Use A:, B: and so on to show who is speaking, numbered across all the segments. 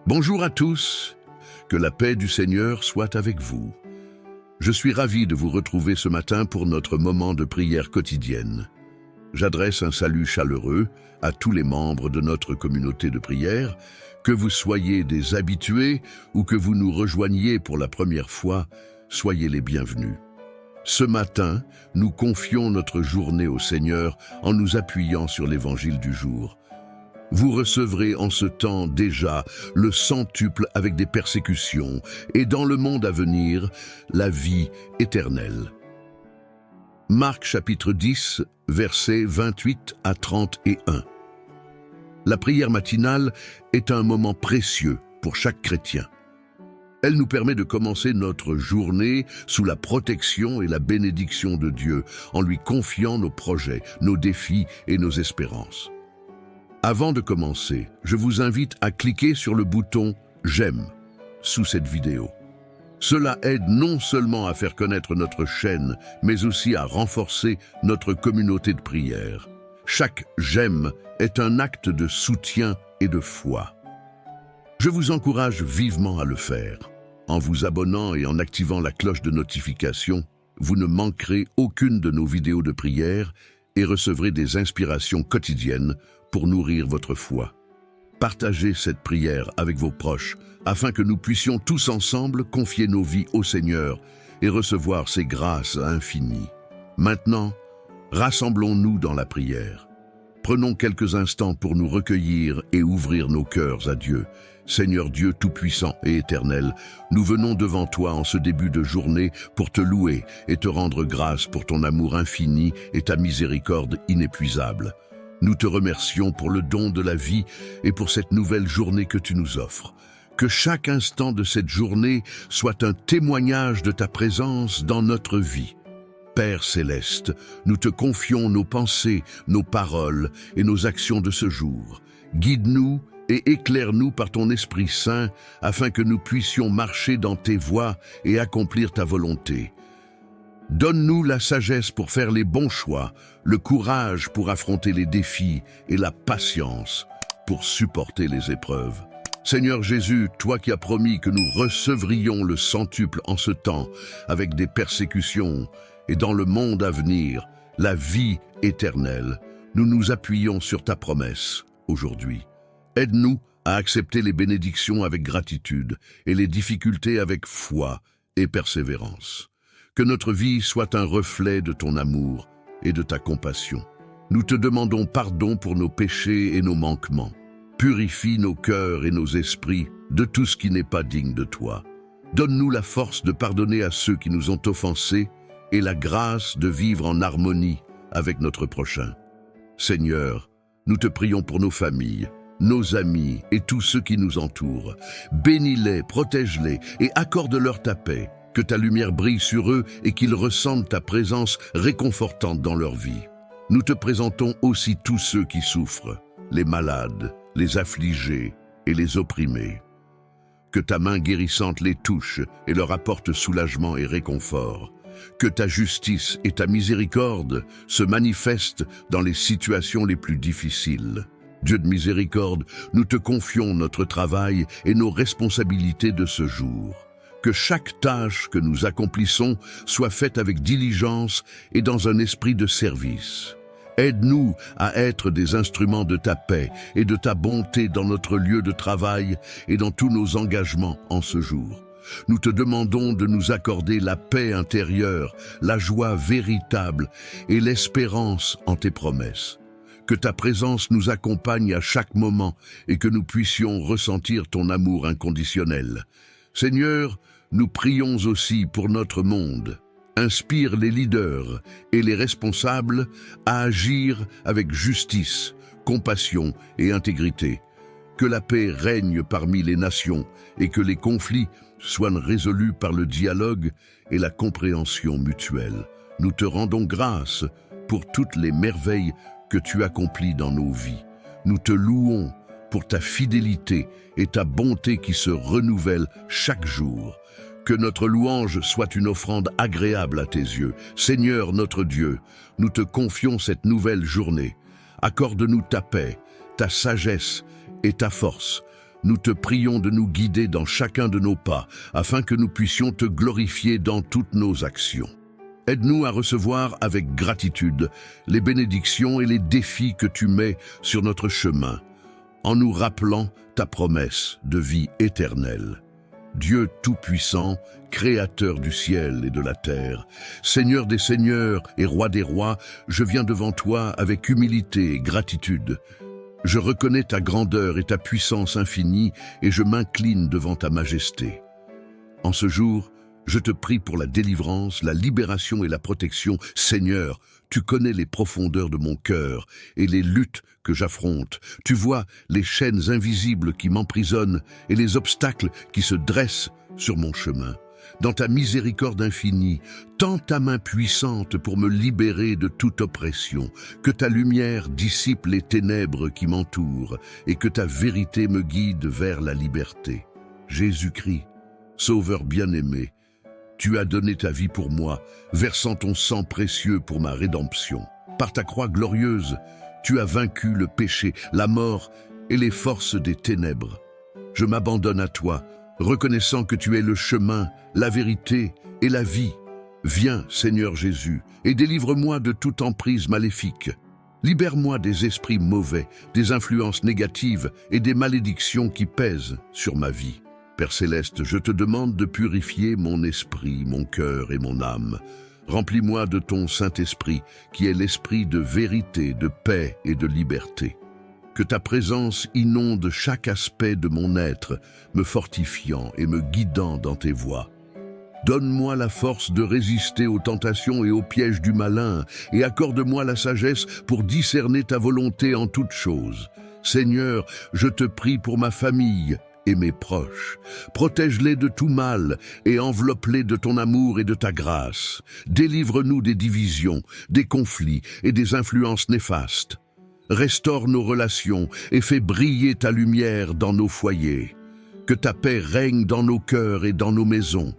A: Bonjour à tous, que la paix du Seigneur soit avec vous. Je suis ravi de vous retrouver ce matin pour notre moment de prière quotidienne. J'adresse un salut chaleureux à tous les membres de notre communauté de prière, que vous soyez des habitués ou que vous nous rejoigniez pour la première fois, soyez les bienvenus. Ce matin, nous confions notre journée au Seigneur en nous appuyant sur l'évangile du jour. Vous recevrez en ce temps déjà le centuple avec des persécutions et dans le monde à venir, la vie éternelle. Marc chapitre 10, versets 28 à 31. La prière matinale est un moment précieux pour chaque chrétien. Elle nous permet de commencer notre journée sous la protection et la bénédiction de Dieu, en lui confiant nos projets, nos défis et nos espérances. Avant de commencer, je vous invite à cliquer sur le bouton « J'aime » sous cette vidéo. Cela aide non seulement à faire connaître notre chaîne, mais aussi à renforcer notre communauté de prière. Chaque « J'aime » est un acte de soutien et de foi. Je vous encourage vivement à le faire. En vous abonnant et en activant la cloche de notification, vous ne manquerez aucune de nos vidéos de prière et recevrez des inspirations quotidiennes pour nourrir votre foi. Partagez cette prière avec vos proches afin que nous puissions tous ensemble confier nos vies au Seigneur et recevoir ses grâces infinies. Maintenant, rassemblons-nous dans la prière. Prenons quelques instants pour nous recueillir et ouvrir nos cœurs à Dieu. Seigneur Dieu tout-puissant et éternel, nous venons devant toi en ce début de journée pour te louer et te rendre grâce pour ton amour infini et ta miséricorde inépuisable. Nous te remercions pour le don de la vie et pour cette nouvelle journée que tu nous offres. Que chaque instant de cette journée soit un témoignage de ta présence dans notre vie. Père céleste, nous te confions nos pensées, nos paroles et nos actions de ce jour. Guide-nous et éclaire-nous par ton Esprit Saint afin que nous puissions marcher dans tes voies et accomplir ta volonté. Donne-nous la sagesse pour faire les bons choix, le courage pour affronter les défis et la patience pour supporter les épreuves. Seigneur Jésus, toi qui as promis que nous recevrions le centuple en ce temps avec des persécutions et dans le monde à venir, la vie éternelle, nous nous appuyons sur ta promesse aujourd'hui. Aide-nous à accepter les bénédictions avec gratitude et les difficultés avec foi et persévérance. Que notre vie soit un reflet de ton amour et de ta compassion. Nous te demandons pardon pour nos péchés et nos manquements. Purifie nos cœurs et nos esprits de tout ce qui n'est pas digne de toi. Donne-nous la force de pardonner à ceux qui nous ont offensés et la grâce de vivre en harmonie avec notre prochain. Seigneur, nous te prions pour nos familles, nos amis et tous ceux qui nous entourent. Bénis-les, protège-les et accorde-leur ta paix. Que ta lumière brille sur eux et qu'ils ressentent ta présence réconfortante dans leur vie. Nous te présentons aussi tous ceux qui souffrent, les malades, les affligés et les opprimés. Que ta main guérissante les touche et leur apporte soulagement et réconfort. Que ta justice et ta miséricorde se manifestent dans les situations les plus difficiles. Dieu de miséricorde, nous te confions notre travail et nos responsabilités de ce jour. Que chaque tâche que nous accomplissons soit faite avec diligence et dans un esprit de service. Aide-nous à être des instruments de ta paix et de ta bonté dans notre lieu de travail et dans tous nos engagements en ce jour. Nous te demandons de nous accorder la paix intérieure, la joie véritable et l'espérance en tes promesses. Que ta présence nous accompagne à chaque moment et que nous puissions ressentir ton amour inconditionnel. Seigneur, nous prions aussi pour notre monde. Inspire les leaders et les responsables à agir avec justice, compassion et intégrité. Que la paix règne parmi les nations et que les conflits soient résolus par le dialogue et la compréhension mutuelle. Nous te rendons grâce pour toutes les merveilles que tu accomplis dans nos vies. Nous te louons pour ta fidélité et ta bonté qui se renouvellent chaque jour. Que notre louange soit une offrande agréable à tes yeux. Seigneur notre Dieu, nous te confions cette nouvelle journée. Accorde-nous ta paix, ta sagesse et ta force. nous te prions de nous guider dans chacun de nos pas, afin que nous puissions te glorifier dans toutes nos actions. Aide-nous à recevoir avec gratitude les bénédictions et les défis que tu mets sur notre chemin, en nous rappelant ta promesse de vie éternelle. Dieu Tout-Puissant, Créateur du ciel et de la terre, Seigneur des seigneurs et Roi des rois, je viens devant toi avec humilité et gratitude. Je reconnais ta grandeur et ta puissance infinie et je m'incline devant ta majesté. En ce jour, je te prie pour la délivrance, la libération et la protection. Seigneur, tu connais les profondeurs de mon cœur et les luttes que j'affronte. Tu vois les chaînes invisibles qui m'emprisonnent et les obstacles qui se dressent sur mon chemin. Dans ta miséricorde infinie, tends ta main puissante pour me libérer de toute oppression, que ta lumière dissipe les ténèbres qui m'entourent et que ta vérité me guide vers la liberté. Jésus-Christ, Sauveur bien-aimé, tu as donné ta vie pour moi, versant ton sang précieux pour ma rédemption. Par ta croix glorieuse, tu as vaincu le péché, la mort et les forces des ténèbres. Je m'abandonne à toi, reconnaissant que tu es le chemin, la vérité et la vie. Viens, Seigneur Jésus, et délivre-moi de toute emprise maléfique. Libère-moi des esprits mauvais, des influences négatives et des malédictions qui pèsent sur ma vie. Père Céleste, je te demande de purifier mon esprit, mon cœur et mon âme. Remplis-moi de ton Saint-Esprit, qui est l'esprit de vérité, de paix et de liberté. Que ta présence inonde chaque aspect de mon être, me fortifiant et me guidant dans tes voies. Donne-moi la force de résister aux tentations et aux pièges du malin, et accorde-moi la sagesse pour discerner ta volonté en toutes choses. Seigneur, je te prie pour ma famille et mes proches. Protège-les de tout mal et enveloppe-les de ton amour et de ta grâce. Délivre-nous des divisions, des conflits et des influences néfastes. Restaure nos relations et fais briller ta lumière dans nos foyers. Que ta paix règne dans nos cœurs et dans nos maisons.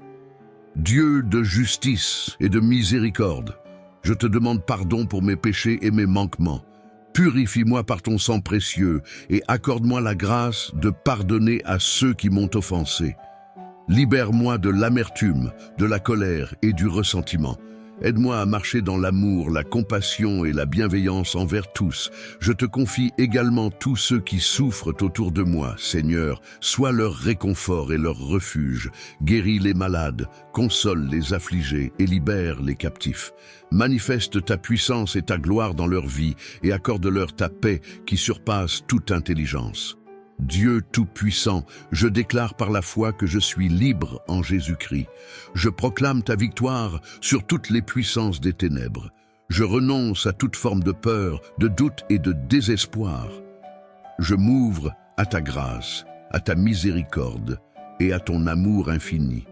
A: Dieu de justice et de miséricorde, je te demande pardon pour mes péchés et mes manquements. Purifie-moi par ton sang précieux et accorde-moi la grâce de pardonner à ceux qui m'ont offensé. Libère-moi de l'amertume, de la colère et du ressentiment. Aide-moi à marcher dans l'amour, la compassion et la bienveillance envers tous. Je te confie également tous ceux qui souffrent autour de moi. Seigneur, sois leur réconfort et leur refuge. Guéris les malades, console les affligés et libère les captifs. Manifeste ta puissance et ta gloire dans leur vie et accorde-leur ta paix qui surpasse toute intelligence. Dieu Tout-Puissant, je déclare par la foi que je suis libre en Jésus-Christ. Je proclame ta victoire sur toutes les puissances des ténèbres. Je renonce à toute forme de peur, de doute et de désespoir. Je m'ouvre à ta grâce, à ta miséricorde et à ton amour infini.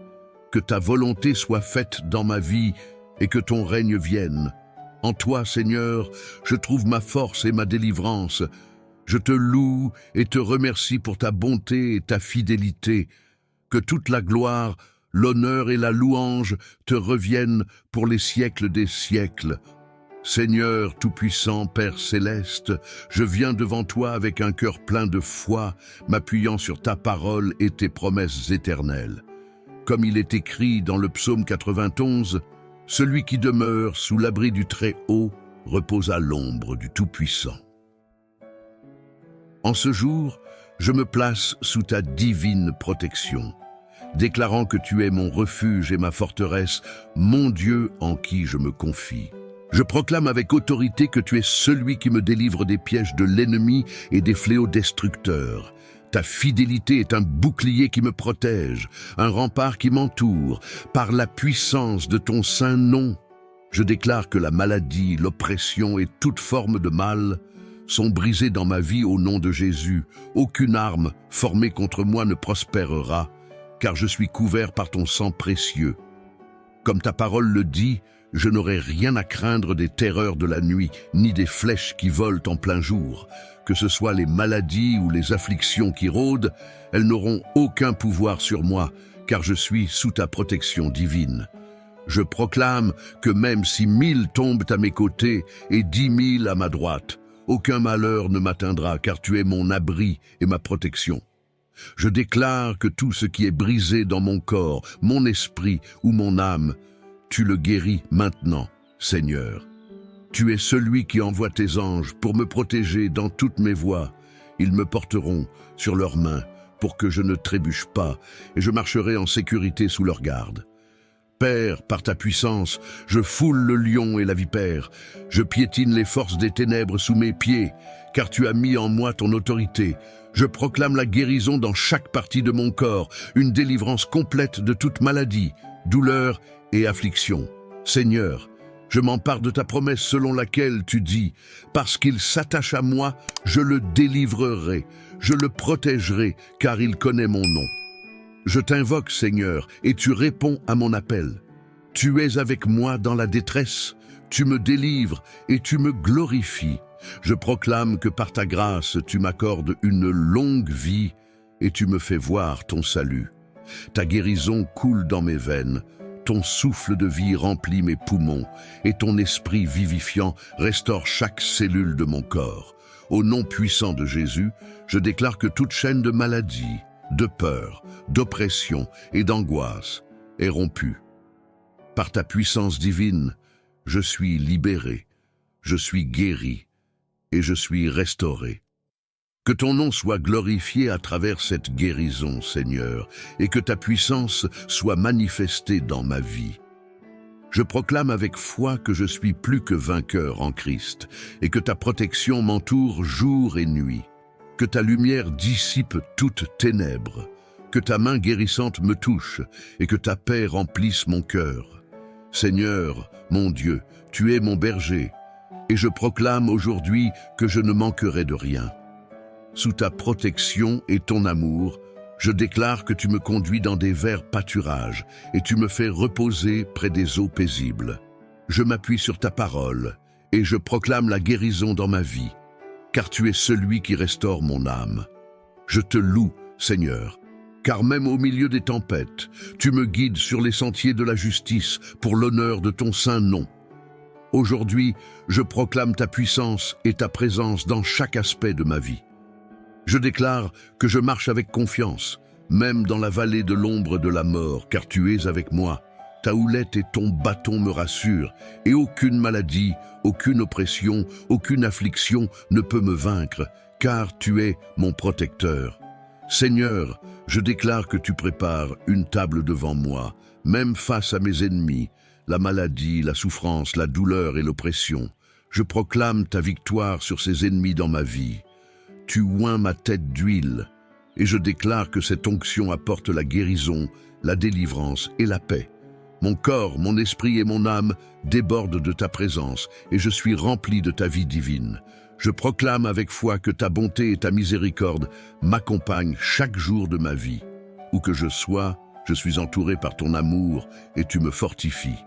A: Que ta volonté soit faite dans ma vie et que ton règne vienne. En toi, Seigneur, je trouve ma force et ma délivrance. Je te loue et te remercie pour ta bonté et ta fidélité. Que toute la gloire, l'honneur et la louange te reviennent pour les siècles des siècles. Seigneur Tout-Puissant, Père Céleste, je viens devant toi avec un cœur plein de foi, m'appuyant sur ta parole et tes promesses éternelles. Comme il est écrit dans le psaume 91, « Celui qui demeure sous l'abri du Très-Haut repose à l'ombre du Tout-Puissant. » En ce jour, je me place sous ta divine protection, déclarant que tu es mon refuge et ma forteresse, mon Dieu en qui je me confie. Je proclame avec autorité que tu es celui qui me délivre des pièges de l'ennemi et des fléaux destructeurs. Ta fidélité est un bouclier qui me protège, un rempart qui m'entoure. Par la puissance de ton saint nom, je déclare que la maladie, l'oppression et toute forme de mal sont brisés dans ma vie au nom de Jésus. Aucune arme formée contre moi ne prospérera, car je suis couvert par ton sang précieux. Comme ta parole le dit, je n'aurai rien à craindre des terreurs de la nuit, ni des flèches qui volent en plein jour. Que ce soit les maladies ou les afflictions qui rôdent, elles n'auront aucun pouvoir sur moi, car je suis sous ta protection divine. Je proclame que même si 1000 tombent à mes côtés et 10 000 à ma droite, aucun malheur ne m'atteindra, car tu es mon abri et ma protection. Je déclare que tout ce qui est brisé dans mon corps, mon esprit ou mon âme, tu le guéris maintenant, Seigneur. Tu es celui qui envoie tes anges pour me protéger dans toutes mes voies. Ils me porteront sur leurs mains pour que je ne trébuche pas et je marcherai en sécurité sous leur garde. Père, par ta puissance, je foule le lion et la vipère. Je piétine les forces des ténèbres sous mes pieds, car tu as mis en moi ton autorité. Je proclame la guérison dans chaque partie de mon corps, une délivrance complète de toute maladie, douleur et affliction. Seigneur, je m'empare de ta promesse selon laquelle tu dis « Parce qu'il s'attache à moi, je le délivrerai, je le protégerai, car il connaît mon nom. » Je t'invoque, Seigneur, et tu réponds à mon appel. Tu es avec moi dans la détresse, tu me délivres et tu me glorifies. Je proclame que par ta grâce, tu m'accordes une longue vie et tu me fais voir ton salut. Ta guérison coule dans mes veines, ton souffle de vie remplit mes poumons et ton esprit vivifiant restaure chaque cellule de mon corps. Au nom puissant de Jésus, je déclare que toute chaîne de maladie, de peur, d'oppression et d'angoisse est rompue. Par ta puissance divine, je suis libéré, je suis guéri et je suis restauré. Que ton nom soit glorifié à travers cette guérison, Seigneur, et que ta puissance soit manifestée dans ma vie. Je proclame avec foi que je suis plus que vainqueur en Christ et que ta protection m'entoure jour et nuit. Que ta lumière dissipe toute ténèbres, que ta main guérissante me touche et que ta paix remplisse mon cœur. Seigneur, mon Dieu, tu es mon berger, et je proclame aujourd'hui que je ne manquerai de rien. Sous ta protection et ton amour, je déclare que tu me conduis dans des verts pâturages et tu me fais reposer près des eaux paisibles. Je m'appuie sur ta parole et je proclame la guérison dans ma vie, car tu es celui qui restaure mon âme. Je te loue, Seigneur, car même au milieu des tempêtes, tu me guides sur les sentiers de la justice pour l'honneur de ton saint nom. Aujourd'hui, je proclame ta puissance et ta présence dans chaque aspect de ma vie. Je déclare que je marche avec confiance, même dans la vallée de l'ombre de la mort, car tu es avec moi. Ta houlette et ton bâton me rassurent, et aucune maladie, aucune oppression, aucune affliction ne peut me vaincre, car tu es mon protecteur. Seigneur, je déclare que tu prépares une table devant moi, même face à mes ennemis, la maladie, la souffrance, la douleur et l'oppression. Je proclame ta victoire sur ces ennemis dans ma vie. Tu oins ma tête d'huile, et je déclare que cette onction apporte la guérison, la délivrance et la paix. Mon corps, mon esprit et mon âme débordent de ta présence, et je suis rempli de ta vie divine. Je proclame avec foi que ta bonté et ta miséricorde m'accompagnent chaque jour de ma vie. Où que je sois, je suis entouré par ton amour et tu me fortifies.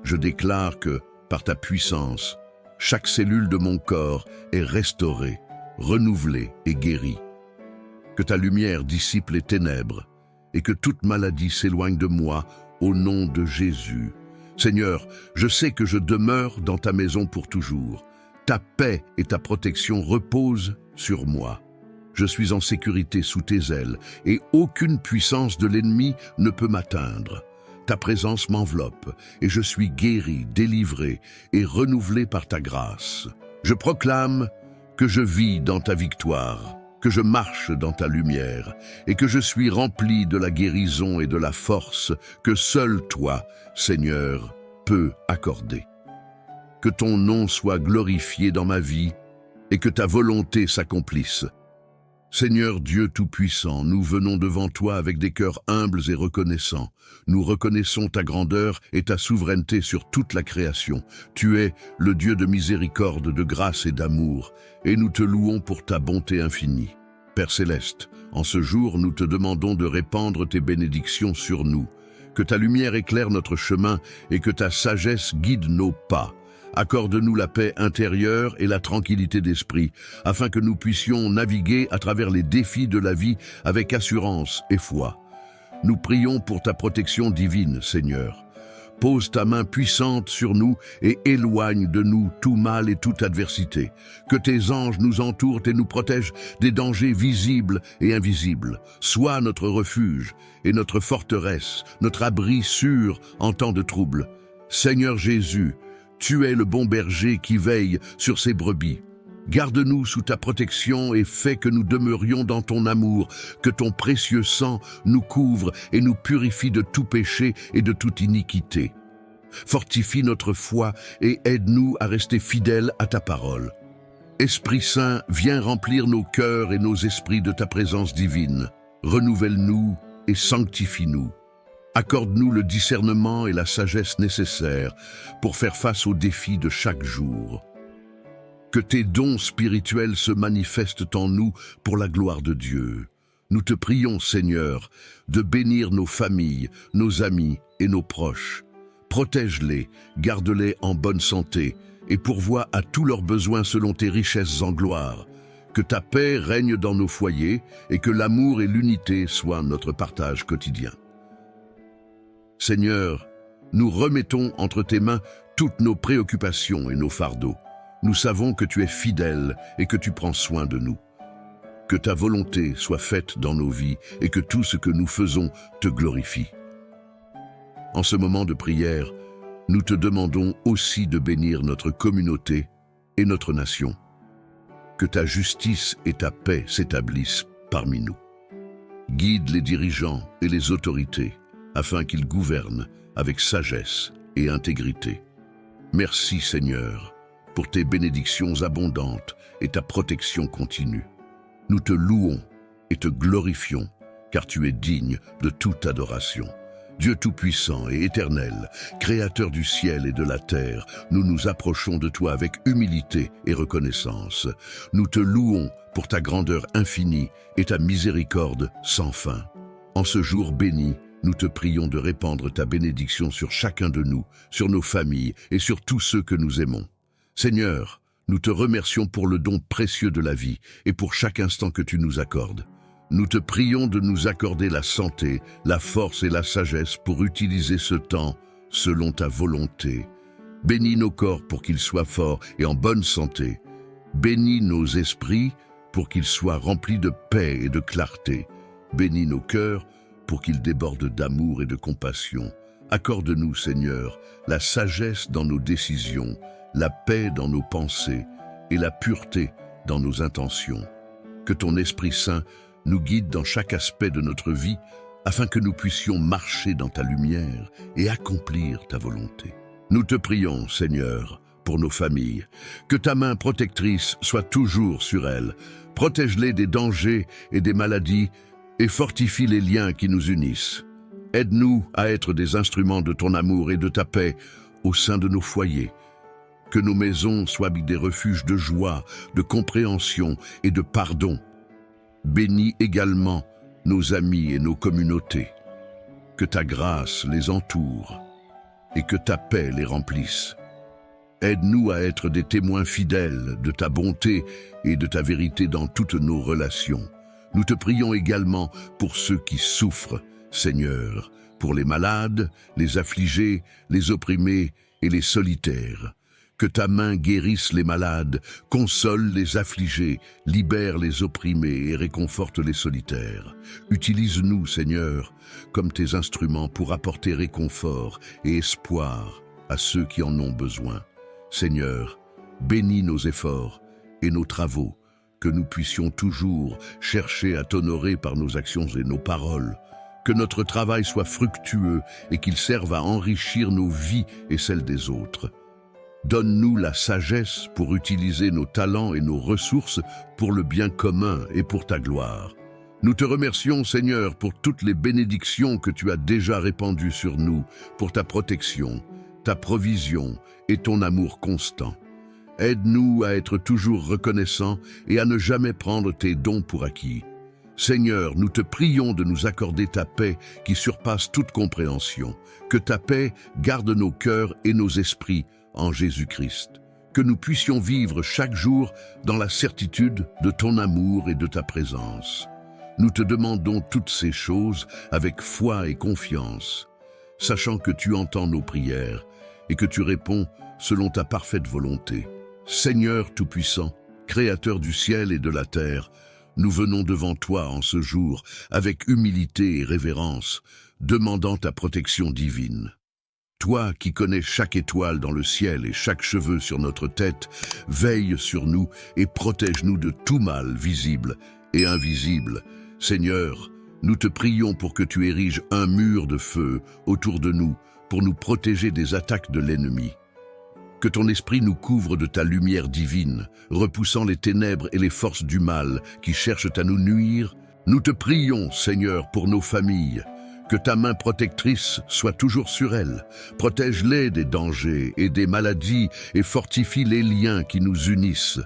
A: Je déclare que, par ta puissance, chaque cellule de mon corps est restaurée, renouvelée et guérie. Que ta lumière dissipe les ténèbres et que toute maladie s'éloigne de moi au nom de Jésus. Seigneur, je sais que je demeure dans ta maison pour toujours. Ta paix et ta protection reposent sur moi. Je suis en sécurité sous tes ailes et aucune puissance de l'ennemi ne peut m'atteindre. Ta présence m'enveloppe et je suis guéri, délivré et renouvelé par ta grâce. Je proclame que je vis dans ta victoire, que je marche dans ta lumière et que je suis rempli de la guérison et de la force que seul toi, Seigneur, peux accorder. Que ton nom soit glorifié dans ma vie et que ta volonté s'accomplisse. Seigneur Dieu Tout-Puissant, nous venons devant toi avec des cœurs humbles et reconnaissants. Nous reconnaissons ta grandeur et ta souveraineté sur toute la création. Tu es le Dieu de miséricorde, de grâce et d'amour, et nous te louons pour ta bonté infinie. Père Céleste, en ce jour, nous te demandons de répandre tes bénédictions sur nous. Que ta lumière éclaire notre chemin et que ta sagesse guide nos pas. Accorde-nous la paix intérieure et la tranquillité d'esprit, afin que nous puissions naviguer à travers les défis de la vie avec assurance et foi. Nous prions pour ta protection divine, Seigneur. Pose ta main puissante sur nous et éloigne de nous tout mal et toute adversité. Que tes anges nous entourent et nous protègent des dangers visibles et invisibles. Sois notre refuge et notre forteresse, notre abri sûr en temps de trouble. Seigneur Jésus, tu es le bon berger qui veille sur ses brebis. Garde-nous sous ta protection et fais que nous demeurions dans ton amour, que ton précieux sang nous couvre et nous purifie de tout péché et de toute iniquité. Fortifie notre foi et aide-nous à rester fidèles à ta parole. Esprit Saint, viens remplir nos cœurs et nos esprits de ta présence divine. Renouvelle-nous et sanctifie-nous. Accorde-nous le discernement et la sagesse nécessaires pour faire face aux défis de chaque jour. Que tes dons spirituels se manifestent en nous pour la gloire de Dieu. Nous te prions, Seigneur, de bénir nos familles, nos amis et nos proches. Protège-les, garde-les en bonne santé et pourvois à tous leurs besoins selon tes richesses en gloire. Que ta paix règne dans nos foyers et que l'amour et l'unité soient notre partage quotidien. Seigneur, nous remettons entre tes mains toutes nos préoccupations et nos fardeaux. Nous savons que tu es fidèle et que tu prends soin de nous. Que ta volonté soit faite dans nos vies et que tout ce que nous faisons te glorifie. En ce moment de prière, nous te demandons aussi de bénir notre communauté et notre nation. Que ta justice et ta paix s'établissent parmi nous. Guide les dirigeants et les autorités afin qu'ils gouvernent avec sagesse et intégrité. Merci Seigneur, pour tes bénédictions abondantes et ta protection continue. Nous te louons et te glorifions, car tu es digne de toute adoration. Dieu tout-puissant et éternel, créateur du ciel et de la terre, nous nous approchons de toi avec humilité et reconnaissance. Nous te louons pour ta grandeur infinie et ta miséricorde sans fin. En ce jour béni, nous te prions de répandre ta bénédiction sur chacun de nous, sur nos familles et sur tous ceux que nous aimons. Seigneur, nous te remercions pour le don précieux de la vie et pour chaque instant que tu nous accordes. Nous te prions de nous accorder la santé, la force et la sagesse pour utiliser ce temps selon ta volonté. Bénis nos corps pour qu'ils soient forts et en bonne santé. Bénis nos esprits pour qu'ils soient remplis de paix et de clarté. Bénis nos cœurs pour qu'ils débordent d'amour et de compassion. Accorde-nous, Seigneur, la sagesse dans nos décisions, la paix dans nos pensées et la pureté dans nos intentions. Que ton Esprit Saint nous guide dans chaque aspect de notre vie afin que nous puissions marcher dans ta lumière et accomplir ta volonté. Nous te prions, Seigneur, pour nos familles. Que ta main protectrice soit toujours sur elles. Protège-les des dangers et des maladies et fortifie les liens qui nous unissent. Aide-nous à être des instruments de ton amour et de ta paix au sein de nos foyers. Que nos maisons soient des refuges de joie, de compréhension et de pardon. Bénis également nos amis et nos communautés. Que ta grâce les entoure et que ta paix les remplisse. Aide-nous à être des témoins fidèles de ta bonté et de ta vérité dans toutes nos relations. Nous te prions également pour ceux qui souffrent, Seigneur, pour les malades, les affligés, les opprimés et les solitaires. Que ta main guérisse les malades, console les affligés, libère les opprimés et réconforte les solitaires. Utilise-nous, Seigneur, comme tes instruments pour apporter réconfort et espoir à ceux qui en ont besoin. Seigneur, bénis nos efforts et nos travaux, que nous puissions toujours chercher à t'honorer par nos actions et nos paroles. Que notre travail soit fructueux et qu'il serve à enrichir nos vies et celles des autres. Donne-nous la sagesse pour utiliser nos talents et nos ressources pour le bien commun et pour ta gloire. Nous te remercions, Seigneur, pour toutes les bénédictions que tu as déjà répandues sur nous, pour ta protection, ta provision et ton amour constant. Aide-nous à être toujours reconnaissants et à ne jamais prendre tes dons pour acquis. Seigneur, nous te prions de nous accorder ta paix qui surpasse toute compréhension. Que ta paix garde nos cœurs et nos esprits en Jésus-Christ. Que nous puissions vivre chaque jour dans la certitude de ton amour et de ta présence. Nous te demandons toutes ces choses avec foi et confiance. sachant que tu entends nos prières et que tu réponds selon ta parfaite volonté. Seigneur Tout-Puissant, Créateur du ciel et de la terre, nous venons devant toi en ce jour avec humilité et révérence, demandant ta protection divine. Toi qui connais chaque étoile dans le ciel et chaque cheveu sur notre tête, veille sur nous et protège-nous de tout mal visible et invisible. Seigneur, nous te prions pour que tu ériges un mur de feu autour de nous pour nous protéger des attaques de l'ennemi. Que ton esprit nous couvre de ta lumière divine, repoussant les ténèbres et les forces du mal qui cherchent à nous nuire. Nous te prions, Seigneur, pour nos familles. Que ta main protectrice soit toujours sur elles. Protège-les des dangers et des maladies et fortifie les liens qui nous unissent.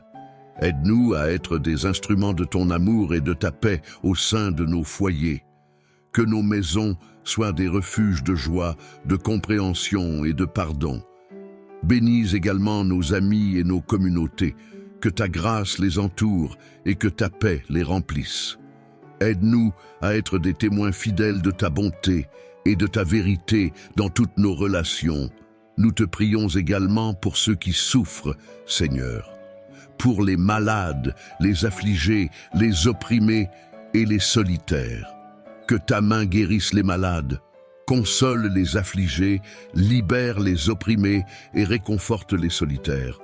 A: Aide-nous à être des instruments de ton amour et de ta paix au sein de nos foyers. Que nos maisons soient des refuges de joie, de compréhension et de pardon. Bénis également nos amis et nos communautés, que ta grâce les entoure et que ta paix les remplisse. Aide-nous à être des témoins fidèles de ta bonté et de ta vérité dans toutes nos relations. Nous te prions également pour ceux qui souffrent, Seigneur, pour les malades, les affligés, les opprimés et les solitaires. Que ta main guérisse les malades, console les affligés, libère les opprimés et réconforte les solitaires.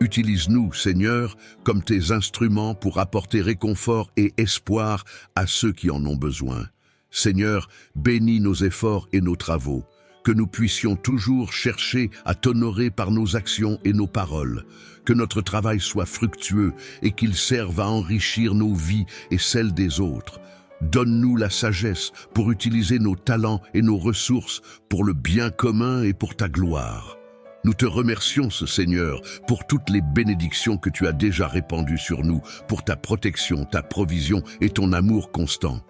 A: Utilise-nous, Seigneur, comme tes instruments pour apporter réconfort et espoir à ceux qui en ont besoin. Seigneur, bénis nos efforts et nos travaux, que nous puissions toujours chercher à t'honorer par nos actions et nos paroles, que notre travail soit fructueux et qu'il serve à enrichir nos vies et celles des autres. Donne-nous la sagesse pour utiliser nos talents et nos ressources pour le bien commun et pour ta gloire. Nous te remercions, Seigneur, pour toutes les bénédictions que tu as déjà répandues sur nous, pour ta protection, ta provision et ton amour constant.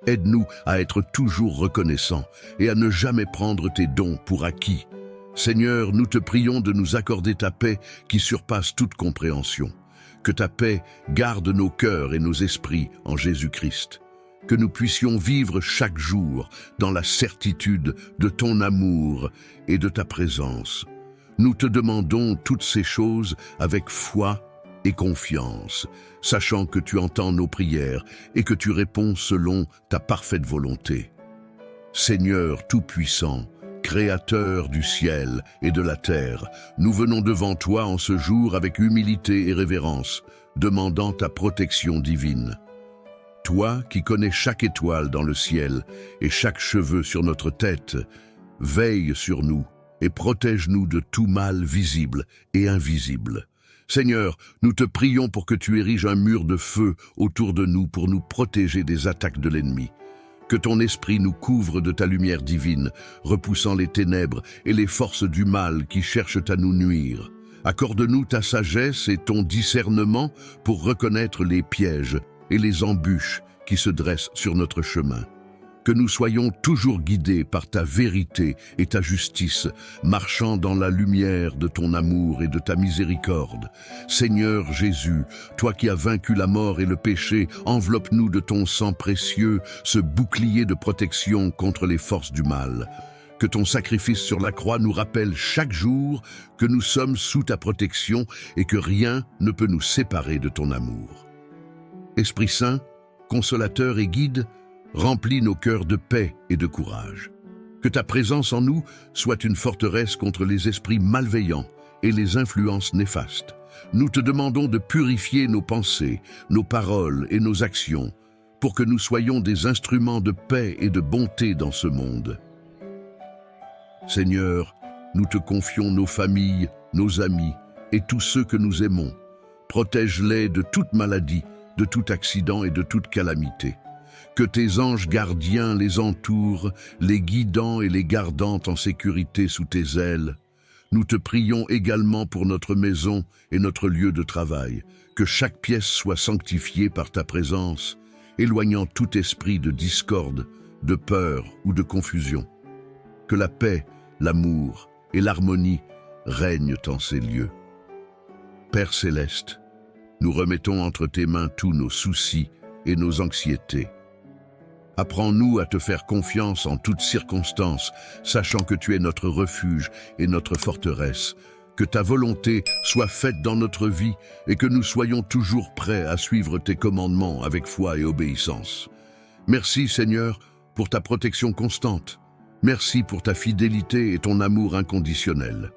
A: Aide-nous à être toujours reconnaissants et à ne jamais prendre tes dons pour acquis. Seigneur, nous te prions de nous accorder ta paix qui surpasse toute compréhension. Que ta paix garde nos cœurs et nos esprits en Jésus-Christ. Que nous puissions vivre chaque jour dans la certitude de ton amour et de ta présence. Nous te demandons toutes ces choses avec foi et confiance, sachant que tu entends nos prières et que tu réponds selon ta parfaite volonté. Seigneur Tout-Puissant, Créateur du ciel et de la terre, nous venons devant toi en ce jour avec humilité et révérence, demandant ta protection divine. Toi qui connais chaque étoile dans le ciel et chaque cheveu sur notre tête, veille sur nous et protège-nous de tout mal visible et invisible. Seigneur, nous te prions pour que tu ériges un mur de feu autour de nous pour nous protéger des attaques de l'ennemi. Que ton esprit nous couvre de ta lumière divine, repoussant les ténèbres et les forces du mal qui cherchent à nous nuire. Accorde-nous ta sagesse et ton discernement pour reconnaître les pièges et les embûches qui se dressent sur notre chemin. Que nous soyons toujours guidés par ta vérité et ta justice, marchant dans la lumière de ton amour et de ta miséricorde. Seigneur Jésus, toi qui as vaincu la mort et le péché, enveloppe-nous de ton sang précieux, ce bouclier de protection contre les forces du mal. Que ton sacrifice sur la croix nous rappelle chaque jour que nous sommes sous ta protection et que rien ne peut nous séparer de ton amour. Esprit Saint, consolateur et guide, remplis nos cœurs de paix et de courage. Que ta présence en nous soit une forteresse contre les esprits malveillants et les influences néfastes. Nous te demandons de purifier nos pensées, nos paroles et nos actions, pour que nous soyons des instruments de paix et de bonté dans ce monde. Seigneur, nous te confions nos familles, nos amis et tous ceux que nous aimons. Protège-les de toute maladie, de tout accident et de toute calamité. Que tes anges gardiens les entourent, les guidant et les gardant en sécurité sous tes ailes. Nous te prions également pour notre maison et notre lieu de travail, que chaque pièce soit sanctifiée par ta présence, éloignant tout esprit de discorde, de peur ou de confusion. Que la paix, l'amour et l'harmonie règnent en ces lieux. Père céleste, nous remettons entre tes mains tous nos soucis et nos anxiétés. Apprends-nous à te faire confiance en toutes circonstances, sachant que tu es notre refuge et notre forteresse. Que ta volonté soit faite dans notre vie et que nous soyons toujours prêts à suivre tes commandements avec foi et obéissance. Merci Seigneur pour ta protection constante. Merci pour ta fidélité et ton amour inconditionnel.